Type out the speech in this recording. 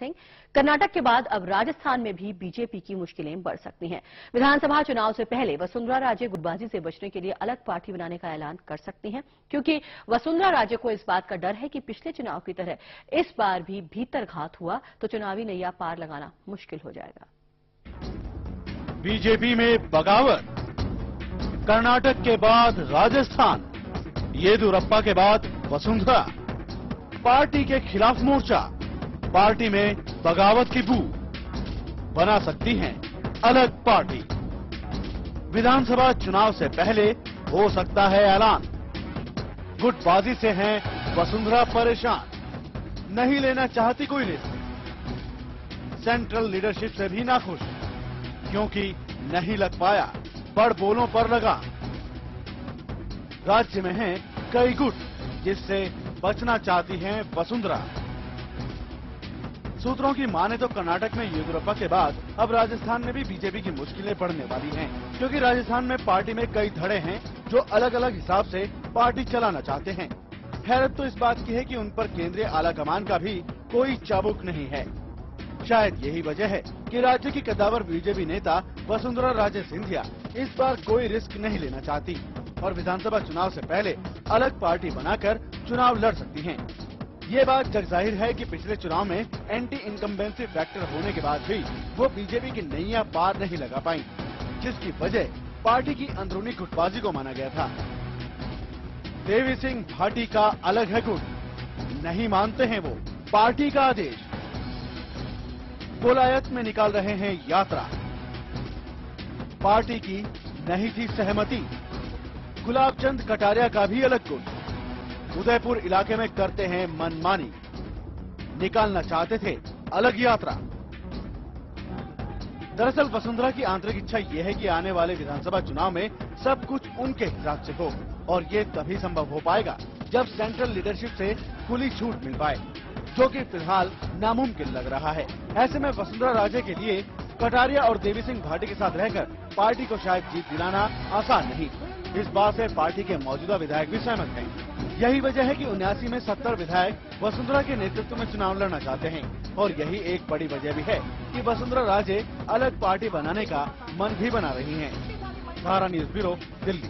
सिंह। कर्नाटक के बाद अब राजस्थान में भी बीजेपी की मुश्किलें बढ़ सकती हैं। विधानसभा चुनाव से पहले वसुंधरा राजे गुटबाजी से बचने के लिए अलग पार्टी बनाने का ऐलान कर सकती हैं, क्योंकि वसुंधरा राजे को इस बात का डर है कि पिछले चुनाव की तरह इस बार भी भीतरघात हुआ तो चुनावी नैया पार लगाना मुश्किल हो जाएगा। बीजेपी में बगावत, कर्नाटक के बाद राजस्थान, येदियुरप्पा के बाद वसुंधरा, पार्टी के खिलाफ मोर्चा, पार्टी में बगावत की बू, बना सकती हैं अलग पार्टी। विधानसभा चुनाव से पहले हो सकता है ऐलान। गुटबाजी से हैं वसुंधरा परेशान, नहीं लेना चाहती कोई रिस्क। सेंट्रल लीडरशिप से भी नाखुश, क्योंकि नहीं लग पाया बड़ बोलों पर लगा। राज्य में हैं कई गुट, जिससे बचना चाहती हैं वसुंधरा। सूत्रों की माने तो कर्नाटक में येदियुरप्पा के बाद अब राजस्थान में भी बीजेपी की मुश्किलें बढ़ने वाली हैं, क्योंकि राजस्थान में पार्टी में कई धड़े हैं जो अलग अलग हिसाब से पार्टी चलाना चाहते हैं। हैरत तो इस बात की है कि उन पर केंद्रीय आलाकमान का भी कोई चाबुक नहीं है। शायद यही वजह है कि राज्य की कद्दावर बीजेपी नेता वसुंधरा राजे सिंधिया इस बार कोई रिस्क नहीं लेना चाहती और विधानसभा चुनाव से पहले अलग पार्टी बनाकर चुनाव लड़ सकती हैं। ये बात जगजाहिर है कि पिछले चुनाव में एंटी इनकम्बेंसी फैक्टर होने के बाद भी वो बीजेपी की नैया पार नहीं लगा पाई, जिसकी वजह पार्टी की अंदरूनी गुटबाजी को माना गया था। देवी सिंह भाटी का अलग है गुट, नहीं मानते हैं वो पार्टी का आदेश। कोलायत में निकाल रहे हैं यात्रा, पार्टी की नहीं थी सहमति। गुलाबचंद कटारिया का भी अलग गुट, उदयपुर इलाके में करते हैं मनमानी, निकालना चाहते थे अलग यात्रा। दरअसल वसुंधरा की आंतरिक इच्छा यह है कि आने वाले विधानसभा चुनाव में सब कुछ उनके हिसाब से हो, और ये तभी संभव हो पाएगा जब सेंट्रल लीडरशिप से खुली छूट मिल पाए, जो कि फिलहाल नामुमकिन लग रहा है। ऐसे में वसुंधरा राजे के लिए कटारिया और देवी सिंह भाटी के साथ रहकर पार्टी को शायद जीत दिलाना आसान नहीं। इस बात से पार्टी के मौजूदा विधायक भी सहमत हैं। यही वजह है कि 79 में 70 विधायक वसुंधरा के नेतृत्व में चुनाव लड़ना चाहते हैं, और यही एक बड़ी वजह भी है कि वसुंधरा राजे अलग पार्टी बनाने का मन भी बना रही हैं। सहारा न्यूज ब्यूरो, दिल्ली।